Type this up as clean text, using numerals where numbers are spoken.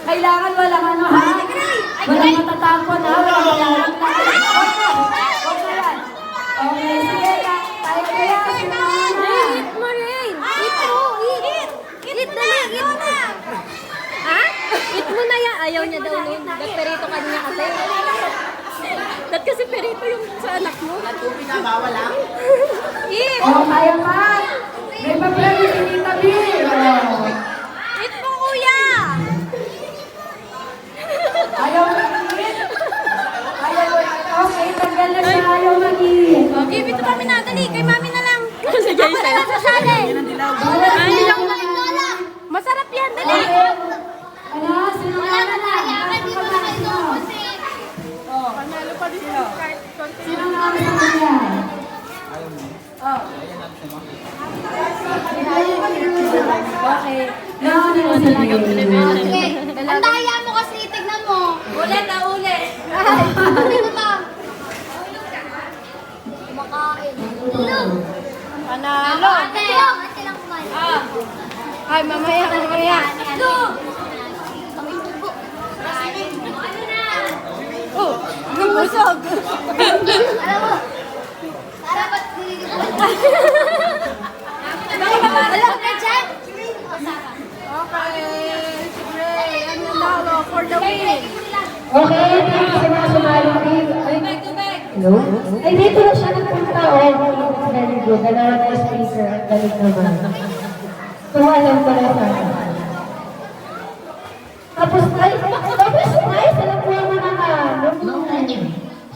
Kailangan walang ano ha? Walang matatapon ha? Walang huwag na yan. Okay, sige. Tayo kaya. Eat mo rin. Eat mo. Eat. Eat dali. Eat mo. Ha? Eat mo na yan. Ayaw niya daw nun. Nagperito ka niya kasi. Dahil kasi perito yung sa anak mo. Tubig na bawal lang. Eat. Oh, kaya pa. May papremi si Tita B. Eat mo, kuya. Ayaw mag-eat. Ayaw mag-eat. Okay, tanggal na siya. Ayaw mag-eat. Okay, bito kami na. Dali, kay mami na lang. Si Jason. Sasali. Ay, Ayaw na rin, Lola. Masarap yan. Dali. ano? Sino na na? Panalo pa din sila. Sino na ang sa kanya? Oh. Okay. No, Okay. Ang daya mo kasi, tignan mo. Ulit na ulit. Ano ba? Kumakain. Tulog. Panalo. Ate lang kumain. Ay, mamaya. Tulog. Kami tubo. Ano na? Oh, nabusog. Alam mo, para ba't nililibutan? Alam ka dyan? Okay. Ray, ang nanalo for the win. Okay, thank you sa mga sumali. Hello? Ay, dito na siya nagpunta. Oh, very good. Dalawa na speaker. Ang galing naman. So, alam ko na sana.